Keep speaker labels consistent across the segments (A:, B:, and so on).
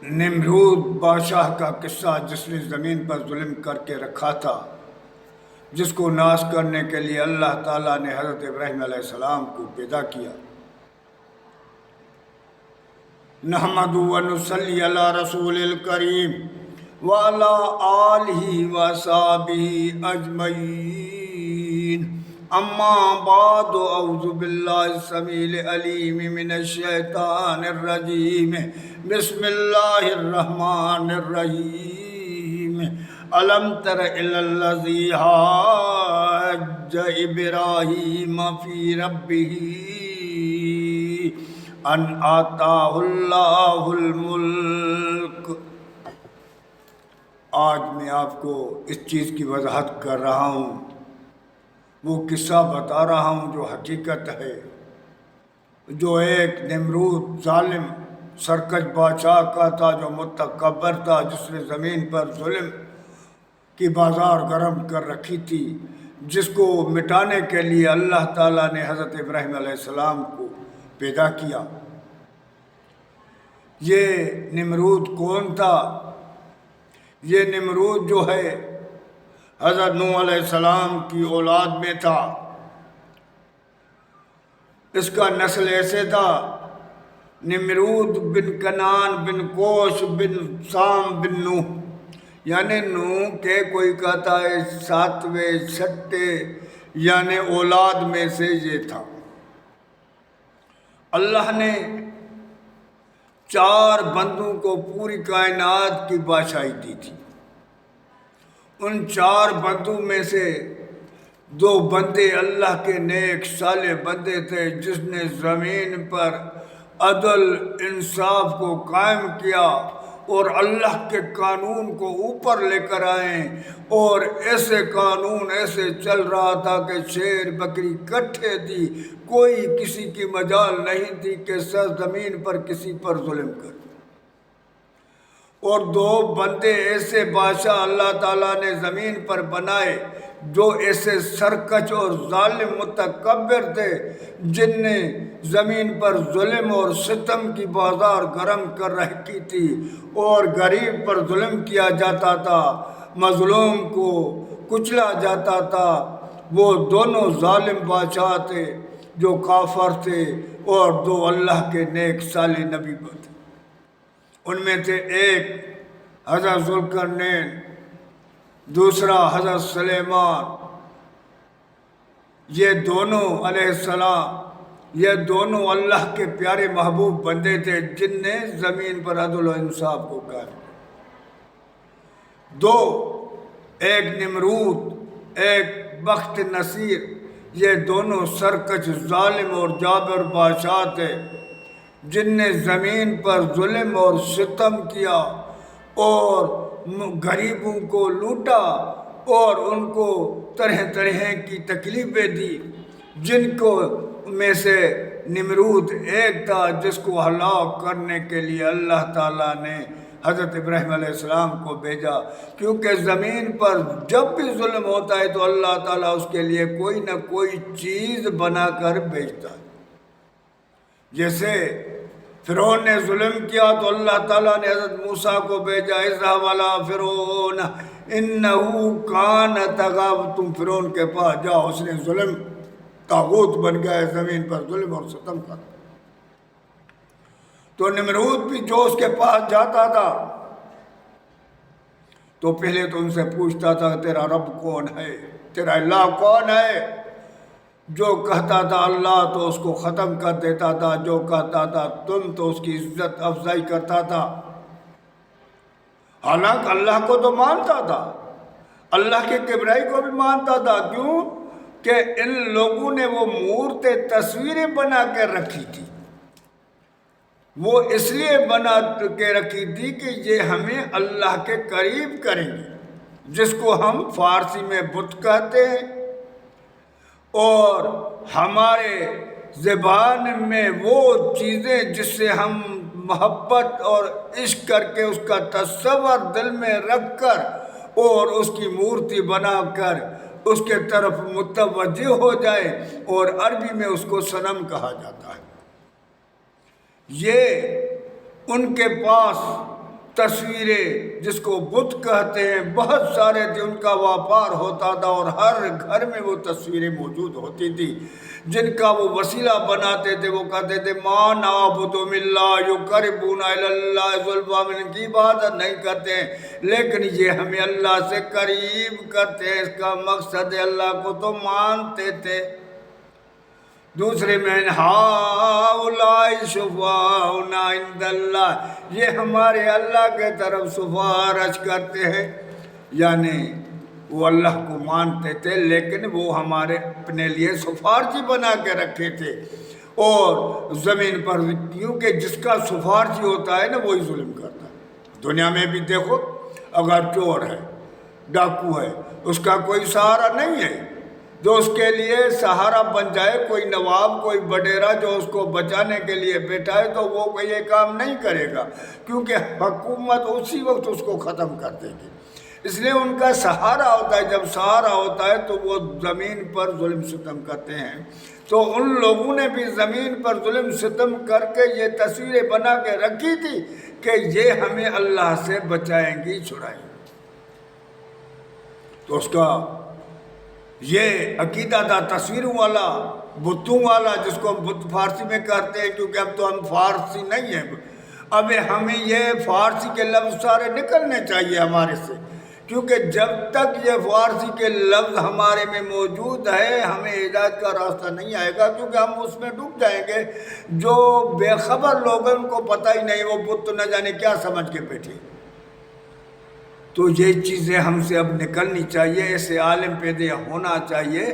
A: نمرود بادشاہ کا قصہ جس نے زمین پر ظلم کر کے رکھا تھا، جس کو ناش کرنے کے لیے اللہ تعالیٰ نے حضرت ابراہیم علیہ السلام کو پیدا کیا۔ نحمد و نصلی علی رسول الکریم وعلی آلہ وصحبہ اجمعین، اما بعد، اعوذ باللہ السمیع العلیم من الشیطان الرجیم، بسم اللہ الرحمن الرحیم۔ الم تر الی الذی حاج ابراہیم فی ربہ ان آتاہ اللہ الملک۔ آج میں آپ کو اس چیز کی وضاحت کر رہا ہوں، وہ قصہ بتا رہا ہوں جو حقیقت ہے، جو ایک نمرود ظالم سرکش بادشاہ کا تھا، جو متکبر تھا، جس نے زمین پر ظلم کی بازار گرم کر رکھی تھی، جس کو مٹانے کے لیے اللہ تعالیٰ نے حضرت ابراہیم علیہ السلام کو پیدا کیا۔ یہ نمرود کون تھا؟ یہ نمرود جو ہے حضرت نوح علیہ السلام کی اولاد میں تھا۔ اس کا نسل ایسے تھا، نمرود بن کنان بن کوش بن سام بن نوح، یعنی نوح کے کوئی کہتا ہے 7ویں 6 یعنی اولاد میں سے یہ تھا۔ اللہ نے 4 بندوں کو پوری کائنات کی بادشاہی دی تھی۔ ان 4 بندوں میں سے 2 بندے اللہ کے نیک صالح بندے تھے، جس نے زمین پر عدل انصاف کو قائم کیا اور اللہ کے قانون کو اوپر لے کر آئے، اور ایسے قانون ایسے چل رہا تھا کہ شیر بکری کٹھے تھی، کوئی کسی کی مجال نہیں تھی کہ زمین پر کسی پر ظلم کرے۔ اور 2 بندے ایسے بادشاہ اللہ تعالیٰ نے زمین پر بنائے جو ایسے سرکش اور ظالم متکبر تھے، جن نے زمین پر ظلم اور ستم کی بازار گرم کر رکھی تھی، اور غریب پر ظلم کیا جاتا تھا، مظلوم کو کچلا جاتا تھا۔ وہ دونوں ظالم بادشاہ تھے جو کافر تھے، اور 2 اللہ کے نیک صالح نبی تھے۔ ان میں سے ایک حضرت ذوالقرنین، دوسرا حضرت سلیمان۔ یہ دونوں علیہ السلام، یہ دونوں اللہ کے پیارے محبوب بندے تھے، جن نے زمین پر عدل و انصاف کو قائم کیا۔ 2، ایک نمرود، ایک بخت نصیر، یہ دونوں سرکش ظالم اور جابر بادشاہ تھے، جن نے زمین پر ظلم اور ستم کیا اور غریبوں کو لوٹا اور ان کو طرح طرح کی تکلیفیں دی، جن کو میں سے نمرود ایک تھا، جس کو ہلاک کرنے کے لیے اللہ تعالیٰ نے حضرت ابراہیم علیہ السلام کو بھیجا، کیونکہ زمین پر جب بھی ظلم ہوتا ہے تو اللہ تعالیٰ اس کے لیے کوئی نہ کوئی چیز بنا کر بھیجتا ہے۔ جیسے فرعون نے ظلم کیا تو اللہ تعالیٰ نے حضرت موسیٰ کو بھیجا، اذهب إلى فرعون إنه كان طاغيا، تم فرعون کے پاس جاؤ، اس نے ظلم طاغوت بن گیا ہے، زمین پر ظلم اور ستم کرتا۔ تو نمرود بھی جو اس کے پاس جاتا تھا تو پہلے تو ان سے پوچھتا تھا تیرا رب کون ہے، تیرا اللہ کون ہے؟ جو کہتا تھا اللہ تو اس کو ختم کر دیتا تھا، جو کہتا تھا تم تو اس کی عزت افزائی کرتا تھا۔ حالانکہ اللہ کو تو مانتا تھا، اللہ کے کبریائی کو بھی مانتا تھا۔ کیوں کہ ان لوگوں نے وہ مورتیں تصویریں بنا کے رکھی تھی، وہ اس لیے بنا کے رکھی تھی کہ یہ ہمیں اللہ کے قریب کریں گے، جس کو ہم فارسی میں بت کہتے ہیں، اور ہمارے زبان میں وہ چیزیں جس سے ہم محبت اور عشق کر کے اس کا تصور دل میں رکھ کر اور اس کی مورتی بنا کر اس کے طرف متوجہ ہو جائے، اور عربی میں اس کو صنم کہا جاتا ہے۔ یہ ان کے پاس تصویریں جس کو بت کہتے ہیں بہت سارے تھے، ان کا واپار ہوتا تھا اور ہر گھر میں وہ تصویریں موجود ہوتی تھی جن کا وہ وسیلہ بناتے تھے۔ وہ کہتے تھے ما نعبدہم الا یقربونا الی اللہ زلفیٰ، ہم ان کی عبادت نہیں کرتے ہیں لیکن یہ ہمیں اللہ سے قریب کرتے ہیں، اس کا مقصد ہے اللہ کو تو مانتے تھے۔ دوسرے میں ہؤلاء شفعاؤنا عند اللہ، یہ ہمارے اللہ کے طرف سفارش کرتے ہیں، یعنی وہ اللہ کو مانتے تھے لیکن وہ ہمارے اپنے لیے سفارشی بنا کے رکھے تھے۔ اور زمین پر کیونکہ جس کا سفارشی ہوتا ہے نا وہی ظلم کرتا ہے۔ دنیا میں بھی دیکھو، اگر چور ہے، ڈاکو ہے، اس کا کوئی سہارا نہیں ہے، جو اس کے لیے سہارا بن جائے، کوئی نواب کوئی وڈیرا جو اس کو بچانے کے لیے بیٹھا ہے تو وہ یہ کام نہیں کرے گا، کیونکہ حکومت اسی وقت اس کو ختم کر دے گی۔ اس لیے ان کا سہارا ہوتا ہے، جب سہارا ہوتا ہے تو وہ زمین پر ظلم ستم کرتے ہیں۔ تو ان لوگوں نے بھی زمین پر ظلم ستم کر کے یہ تصویریں بنا کے رکھی تھی کہ یہ ہمیں اللہ سے بچائیں گی، چھڑائیں گی۔ تو اس کا یہ عقیدہ تھا تصویروں والا، بتوں والا، جس کو ہم بت فارسی میں کرتے ہیں، کیونکہ اب تو ہم فارسی نہیں ہیں، اب ہمیں یہ فارسی کے لفظ سارے نکلنے چاہیے ہمارے سے، کیونکہ جب تک یہ فارسی کے لفظ ہمارے میں موجود ہے ہمیں ہدایت کا راستہ نہیں آئے گا، کیونکہ ہم اس میں ڈوب جائیں گے۔ جو بے خبر لوگ ہیں ان کو پتہ ہی نہیں، وہ بت تو نہ جانے کیا سمجھ کے بیٹھے۔ تو یہ چیزیں ہم سے اب نکلنی چاہیے، ایسے عالم پیدا ہونا چاہیے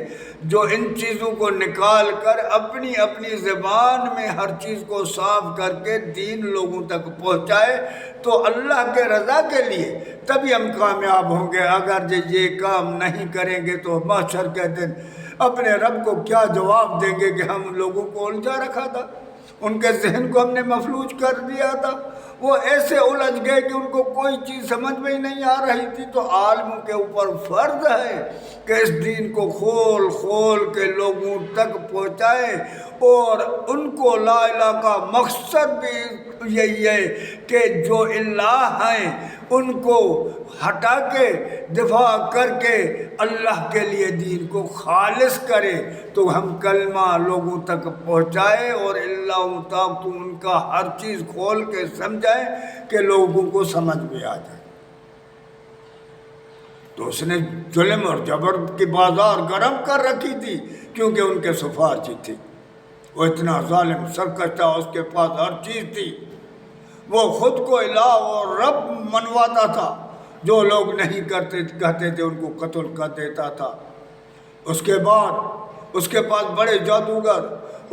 A: جو ان چیزوں کو نکال کر اپنی اپنی زبان میں ہر چیز کو صاف کر کے دین لوگوں تک پہنچائے، تو اللہ کے رضا کے لیے تبھی ہم کامیاب ہوں گے۔ اگر یہ کام نہیں کریں گے تو محشر کے دن اپنے رب کو کیا جواب دیں گے کہ ہم لوگوں کو الجھا رکھا تھا، ان کے ذہن کو ہم نے مفلوج کر دیا تھا، وہ ایسے الجھ گئے کہ ان کو کوئی چیز سمجھ میں ہی نہیں آ رہی تھی۔ تو عالموں کے اوپر فرض ہے کہ اس دین کو کھول کھول کے لوگوں تک پہنچائے، اور ان کو لا الہ کا مقصد بھی یہی ہے کہ جو اللہ ہیں ان کو ہٹا کے دفاع کر کے اللہ کے لیے دین کو خالص کرے، تو ہم کلمہ لوگوں تک پہنچائے اور اللہ تک تو ان کا ہر چیز کھول کے سمجھائے کہ لوگوں کو سمجھ میں آ جائے۔ تو اس نے ظلم اور جبر کی بازار گرم کر رکھی تھی، کیونکہ ان کے سفارشی تھی، وہ اتنا ظالم سرکش تھا، اس کے پاس ہر چیز تھی، وہ خود کو الہ اور رب منواتا تھا، جو لوگ نہیں کرتے کہتے تھے ان کو قتل کر دیتا تھا۔ اس کے بعد اس کے پاس بڑے جادوگر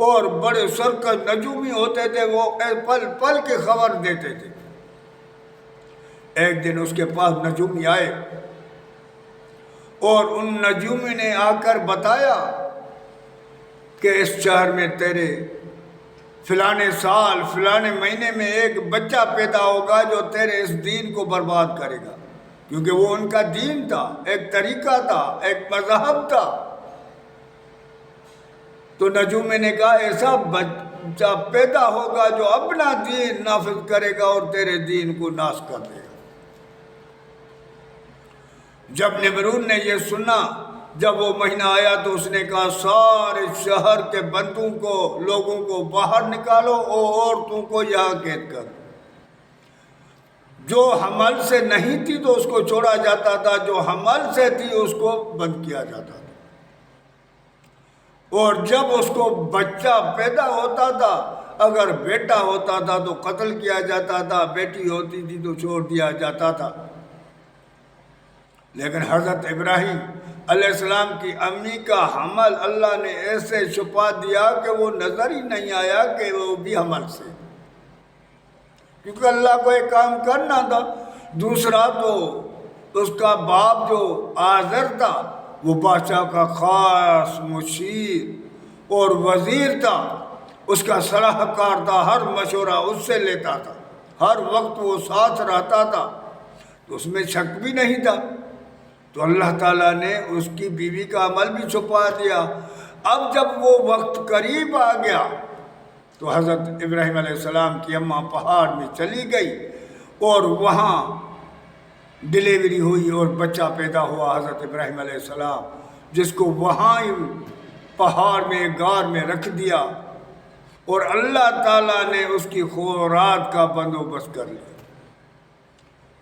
A: اور بڑے سرکش نجومی ہوتے تھے، وہ پل پل کی خبر دیتے تھے۔ ایک دن اس کے پاس نجومی آئے اور ان نجومی نے آ کر بتایا کہ اس شہر میں تیرے فلانے سال فلانے مہینے میں ایک بچہ پیدا ہوگا جو تیرے اس دین کو برباد کرے گا، کیونکہ وہ ان کا دین تھا، ایک طریقہ تھا، ایک مذہب تھا۔ تو نجومی نے کہا ایسا بچہ پیدا ہوگا جو اپنا دین نافذ کرے گا اور تیرے دین کو ناش کر دے گا۔ جب نمرود نے یہ سنا، جب وہ مہینہ آیا تو اس نے کہا سارے شہر کے بندوں کو، لوگوں کو باہر نکالو اور عورتوں کو یہاں قید کر۔ جو حمل سے نہیں تھی تو اس کو چھوڑا جاتا تھا، جو حمل سے تھی اس کو بند کیا جاتا تھا، اور جب اس کو بچہ پیدا ہوتا تھا، اگر بیٹا ہوتا تھا تو قتل کیا جاتا تھا، بیٹی ہوتی تھی تو چھوڑ دیا جاتا تھا۔ لیکن حضرت ابراہیم علیہ السلام کی امی کا حمل اللہ نے ایسے چھپا دیا کہ وہ نظر ہی نہیں آیا کہ وہ بھی حمل سے، کیونکہ اللہ کو ایک کام کرنا تھا۔ دوسرا تو اس کا باپ جو آزر تھا وہ بادشاہ کا خاص مشیر اور وزیر تھا، اس کا صلاح کار تھا، ہر مشورہ اس سے لیتا تھا، ہر وقت وہ ساتھ رہتا تھا، تو اس میں شک بھی نہیں تھا۔ تو اللہ تعالیٰ نے اس کی بیوی کا عمل بھی چھپا دیا۔ اب جب وہ وقت قریب آ گیا تو حضرت ابراہیم علیہ السلام کی اماں پہاڑ میں چلی گئی اور وہاں ڈلیوری ہوئی اور بچہ پیدا ہوا حضرت ابراہیم علیہ السلام، جس کو وہاں ہی پہاڑ میں غار میں رکھ دیا، اور اللہ تعالیٰ نے اس کی خوراک کا بندوبست کر لیا۔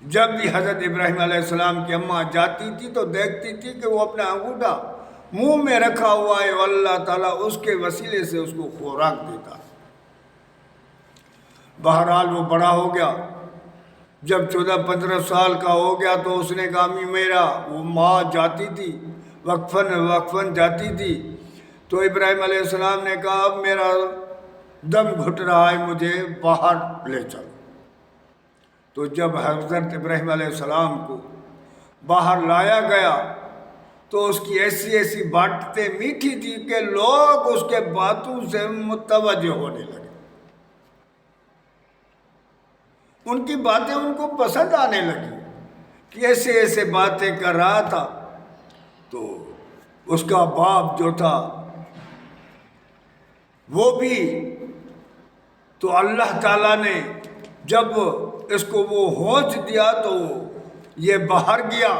A: جب بھی حضرت ابراہیم علیہ السلام کی اماں جاتی تھی تو دیکھتی تھی کہ وہ اپنا انگوٹھا منہ میں رکھا ہوا ہے، اور اللہ تعالیٰ اس کے وسیلے سے اس کو خوراک دیتا۔ بہرحال وہ بڑا ہو گیا، جب 14-15 سال کا ہو گیا تو اس نے کہا امی میرا، وہ ماں جاتی تھی وقفاً جاتی تھی، تو ابراہیم علیہ السلام نے کہا اب میرا دم گھٹ رہا ہے، مجھے باہر لے چلو۔ تو جب حضرت ابراہیم علیہ السلام کو باہر لایا گیا تو اس کی ایسی باتیں میٹھی تھی کہ لوگ اس کے باتوں سے متوجہ ہونے لگے، ان کی باتیں ان کو پسند آنے لگی کہ ایسے باتیں کر رہا تھا۔ تو اس کا باپ جو تھا وہ بھی، تو اللہ تعالیٰ نے جب اس کو وہ ہوش دیا تو یہ باہر گیا،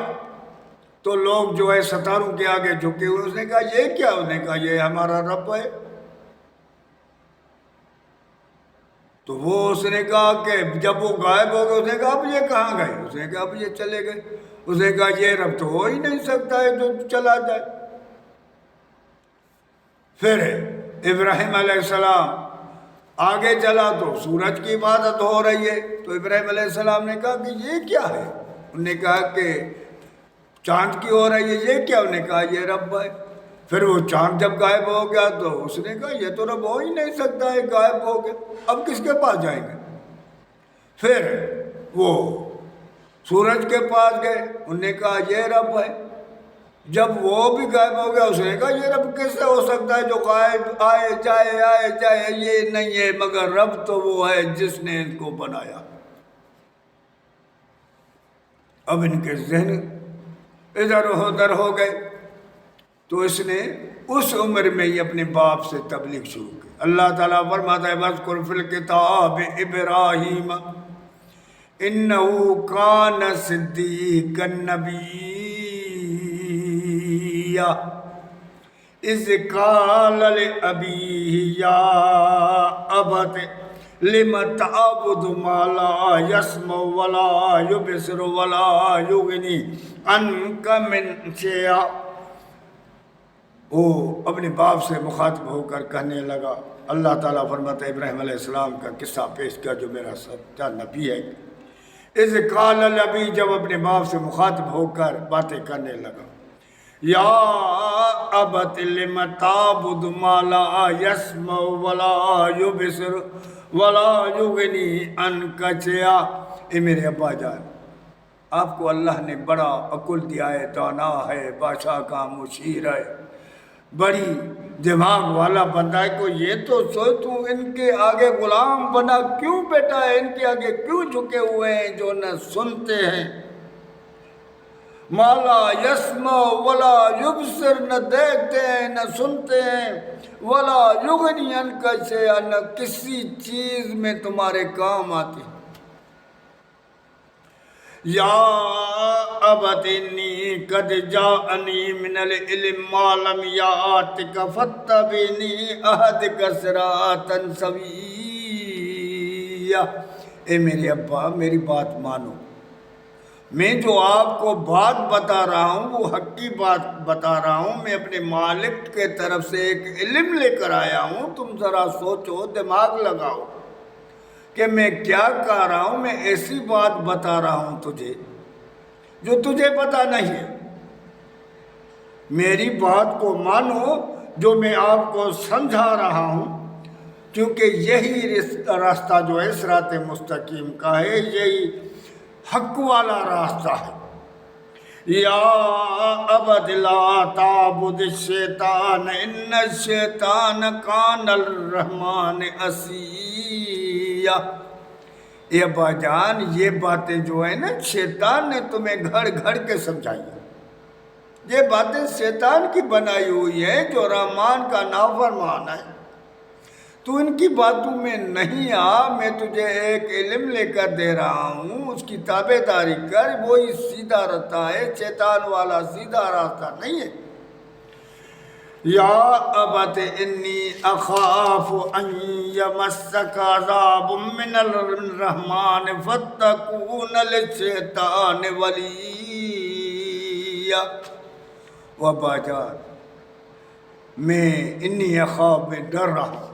A: تو لوگ جو ہے ستاروں کے آگے جھکے ہوئے، اس نے کہا یہ کیا؟ اس نے کہا یہ ہمارا رب ہے۔ تو وہ اس نے کہا کہ جب وہ غائب ہو گئے، اس نے کہا اب یہ کہاں گئے؟ اس نے کہا اب یہ چلے گئے۔ اس نے کہا یہ رب تو ہو ہی نہیں سکتا ہے جو چلا جائے۔ پھر ابراہیم علیہ السلام آگے چلا تو سورج کی عبادت ہو رہی ہے، تو ابراہیم علیہ السلام نے کہا کہ یہ کیا ہے؟ انہوں نے کہا کہ چاند کی ہو رہی ہے، یہ کیا؟ انہوں نے کہا یہ رب ہے۔ پھر وہ چاند جب غائب ہو گیا تو اس نے کہا یہ تو رب ہو ہی نہیں سکتا ہے، غائب ہو گیا، اب کس کے پاس جائیں گے؟ پھر وہ سورج کے پاس گئے، انہوں نے کہا یہ رب ہے۔ جب وہ بھی غائب ہو گیا، اس نے کہا یہ رب کیسے ہو سکتا ہے جو غائب آئے جائے، یہ نہیں ہے، مگر رب تو وہ ہے جس نے ان کو بنایا۔ اب ان کے ذہن ادھر ادھر ہو گئے، تو اس نے اس عمر میں ہی اپنے باپ سے تبلیغ شروع کی۔ اللہ تعالیٰ فرماتا ہے وَاذْكُرْ فِي الْكِتَابِ إِبْرَاهِيمَ إِنَّهُ كَانَ صِدِّيقًا نَبِيًّا إِذْ قَالَ لِأَبِيهِ يَا أَبَتِ لِمَ تَعْبُدُ مَا لَا يَسْمَعُ وَلَا يُبْصِرُ وَلَا يُغْنِي عَنْكَ مِنْ شَيْءٍ۔ وہ اپنے باپ سے مخاطب ہو کر کہنے لگا، اللہ تعالیٰ فرماتا ہے ابراہیم علیہ السلام کا قصہ پیش کیا جو میرا سچا نبی ہے۔ اذ قال النبی، جب اپنے باپ سے مخاطب ہو کر باتیں کرنے لگا، یا ابت لم تعبد ما لا يسمع ولا يبصر ولا يغني عنك شيئا۔ اے میرے ابا جان، آپ کو اللہ نے بڑا عقل دیا ہے، دانا ہے، بادشاہ کا مشیر ہے، بڑی دماغ والا بندہ ہے، کو یہ تو سوچ تو ان کے آگے غلام بنا کیوں بیٹا ہے، ان کے آگے کیوں جھکے ہوئے ہیں جو نہ سنتے ہیں، مالا یسمع ولا یبصر، نہ دیکھتے ہیں نہ سنتے ہیں، ولا یغنی عنک شیئا، نہ کسی چیز میں تمہارے کام آتے ہیں۔ یا ابت انی قد جاءنی من العلم ما لم یاتک فاتبعنی اہدک صراطا سویا۔ اے میرے ابا، میری بات مانو، میں جو آپ کو بات بتا رہا ہوں وہ حق کی بات بتا رہا ہوں، میں اپنے مالک کے طرف سے ایک علم لے کر آیا ہوں، تم ذرا سوچو، دماغ لگاؤ کہ میں کیا کہہ رہا ہوں۔ میں ایسی بات بتا رہا ہوں تجھے جو تجھے پتہ نہیں ہے، میری بات کو مانو جو میں آپ کو سمجھا رہا ہوں، کیونکہ یہی راستہ جو ہے صراط مستقیم کا ہے، یہی حق والا راستہ ہے۔ یا ابت لا تعبد الشیطان ان الشیطان کان للرحمن عصیا۔ اے ابا جان، یہ باتیں جو ہیں نا، شیطان نے تمہیں گھڑ گھڑ کے سمجھائی ہیں، یہ باتیں شیطان کی بنائی ہوئی ہیں جو رحمان کا نافرمان ہے۔ تو ان کی باتوں میں نہیں آ، میں تجھے ایک علم لے کر دے رہا ہوں، اس کی تابع داری کر، وہی سیدھا راستہ ہے، شیطان والا سیدھا راستہ نہیں ہے۔ یا ابت انی اخاف ان یمسک عذاب من الرحمن فتکون للشیطان ولیا۔ و ابا جان، میں انی اخاف، میں ڈر رہا ہوں،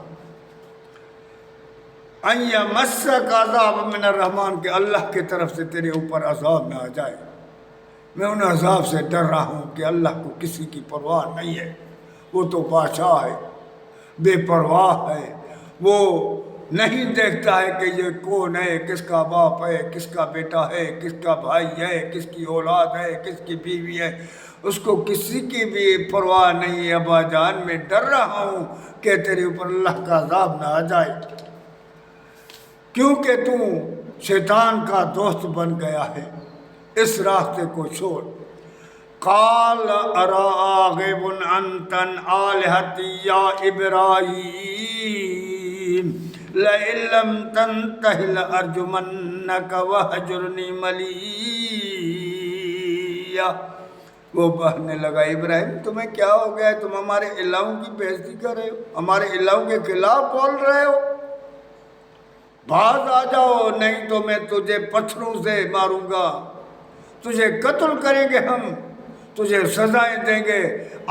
A: ان یمسک عذاب من الرحمن، کہ اللہ کی طرف سے تیرے اوپر عذاب نہ آ جائے۔ میں ان عذاب سے ڈر رہا ہوں کہ اللہ کو کسی کی پرواہ نہیں ہے، وہ تو بادشاہ ہے، بے پرواہ ہے، وہ نہیں دیکھتا ہے کہ یہ کون ہے، کس کا باپ ہے، کس کا بیٹا ہے، کس کا بھائی ہے، کس کی اولاد ہے، کس کی بیوی ہے، اس کو کسی کی بھی پرواہ نہیں ہے۔ ابا جان، میں ڈر رہا ہوں کہ تیرے اوپر اللہ کا عذاب نہ آ جائے، کیونکہ تو شیطان کا دوست بن گیا ہے، اس راستے کو چھوڑ۔ قال اراغب انت عن آلہتی یا ابراہیم لئن لم تنتہ لارجمنک وہجرنی ملیا۔ وہ بہنے لگا، ابراہیم تمہیں کیا ہو گیا ہے؟ تم ہمارے الہوں کی بےعزتی کر رہے ہو، ہمارے الہوں کے خلاف بول رہے ہو، باز آ جاؤ، نہیں تو میں تجھے پتھروں سے ماروں گا، تجھے قتل کریں گے، ہم تجھے سزائیں دیں گے،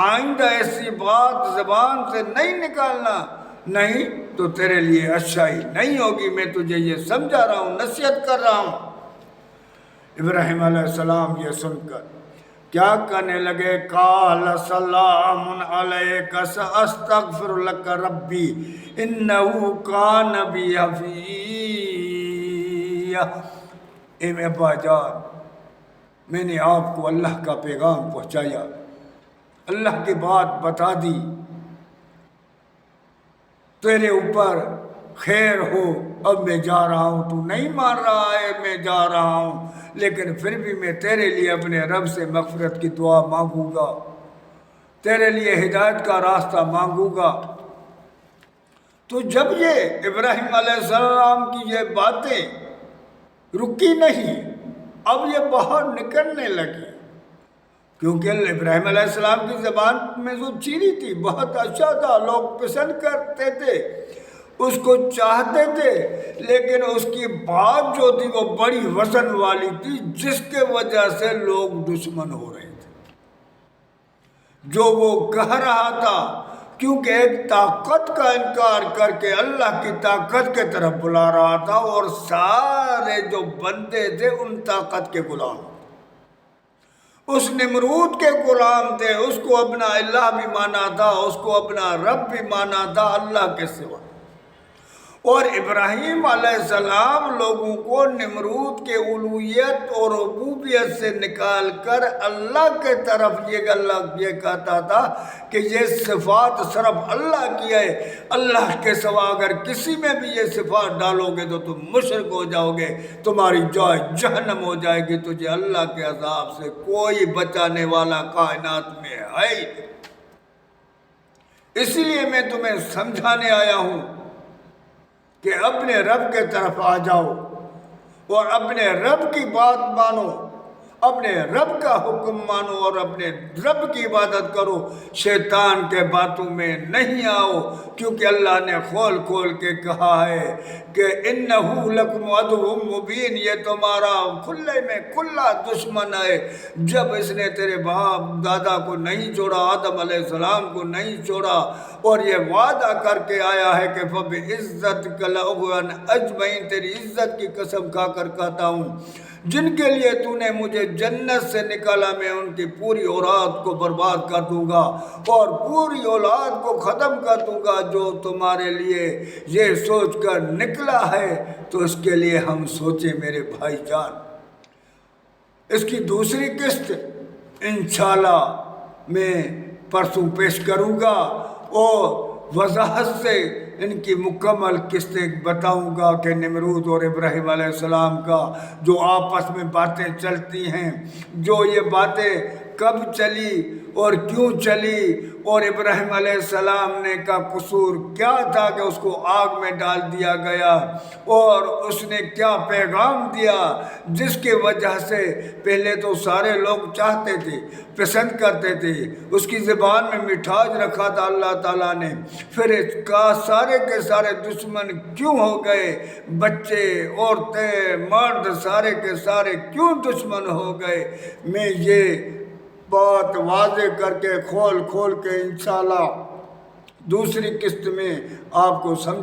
A: آئندہ ایسی بات زبان سے نہیں نکالنا، نہیں تو تیرے لیے اچھائی نہیں ہوگی۔ میں تجھے یہ سمجھا رہا ہوں، نصیحت کر رہا ہوں۔ ابراہیم علیہ السلام یہ سن کر کیا کہنے لگے؟ قال سلام علیک ساستغفر لک ربی انہ کان بی حفیظ۔ اے ابا جان، میں نے آپ کو اللہ کا پیغام پہنچایا، اللہ کی بات بتا دی، تیرے اوپر خیر ہو، اب میں جا رہا ہوں، تو نہیں مان رہا ہے، میں جا رہا ہوں، لیکن پھر بھی میں تیرے لیے اپنے رب سے مغفرت کی دعا مانگوں گا، تیرے لیے ہدایت کا راستہ مانگوں گا۔ تو جب یہ ابراہیم علیہ السلام کی یہ باتیں رکی نہیں، اب یہ باہر نکلنے لگی، کیونکہ ابراہیم علیہ السلام کی زبان میں جو چیری تھی بہت اچھا تھا، لوگ پسند کرتے تھے، اس کو چاہتے تھے، لیکن اس کی بات جو تھی وہ بڑی وزن والی تھی، جس کے وجہ سے لوگ دشمن ہو رہے تھے۔ جو وہ کہہ رہا تھا، کیونکہ ایک طاقت کا انکار کر کے اللہ کی طاقت کے طرف بلا رہا تھا، اور سارے جو بندے تھے ان طاقت کے غلام، اس نمرود کے غلام تھے، اس کو اپنا الہ بھی مانا تھا، اس کو اپنا رب بھی مانا تھا اللہ کے سوا۔ اور ابراہیم علیہ السلام لوگوں کو نمرود کے الوہیت اور ربوبیت سے نکال کر اللہ کے طرف یہ کہتا تھا کہ یہ صفات صرف اللہ کی ہے، اللہ کے سوا اگر کسی میں بھی یہ صفات ڈالو گے تو تم مشرک ہو جاؤ گے، تمہاری جائے جہنم ہو جائے گی، تجھے اللہ کے عذاب سے کوئی بچانے والا کائنات میں ہے ہی نہیں۔ اسی لیے میں تمہیں سمجھانے آیا ہوں کہ اپنے رب کے طرف آ جاؤ اور اپنے رب کی بات مانو، اپنے رب کا حکم مانو اور اپنے رب کی عبادت کرو، شیطان کے باتوں میں نہیں آؤ، کیونکہ اللہ نے کھول کھول کے کہا ہے کہ اِنَّهُ لَكُمْ عَدُوٌّ مُّبِينٌ، یہ تمہارا کھلے میں کھلا دشمن ہے۔ جب اس نے تیرے باپ دادا کو نہیں چھوڑا، آدم علیہ السلام کو نہیں چھوڑا، اور یہ وعدہ کر کے آیا ہے کہ فَبِعِزَّتِكَ لَأُغْوِيَنَّهُمْ أَجْمَعِينَ، تیری عزت کی قسم کھا کر کہتا ہوں، جن کے لیے تو نے مجھے جنت سے نکالا، میں ان کی پوری اولاد کو برباد کر دوں گا اور پوری اولاد کو ختم کر دوں گا۔ جو تمہارے لیے یہ سوچ کر نکلا ہے تو اس کے لیے ہم سوچیں میرے بھائی جان۔ اس کی دوسری قسط انشاءاللہ میں پرسوں پیش کروں گا، اور وضاحت سے ان کی مکمل قسطیں بتاؤں گا کہ نمرود اور ابراہیم علیہ السلام کا جو آپس میں باتیں چلتی ہیں، جو یہ باتیں کب چلی اور کیوں چلی، اور ابراہیم علیہ السلام نے کا قصور کیا تھا کہ اس کو آگ میں ڈال دیا گیا، اور اس نے کیا پیغام دیا جس کی وجہ سے پہلے تو سارے لوگ چاہتے تھے، پسند کرتے تھے، اس کی زبان میں مٹھاس رکھا تھا اللہ تعالیٰ نے، پھر اس کا سارے کے سارے دشمن کیوں ہو گئے، بچے عورتیں مرد سارے کے سارے کیوں دشمن ہو گئے۔ میں یہ بات واضح کر کے کھول کے انشاءاللہ دوسری قسط میں آپ کو سمجھا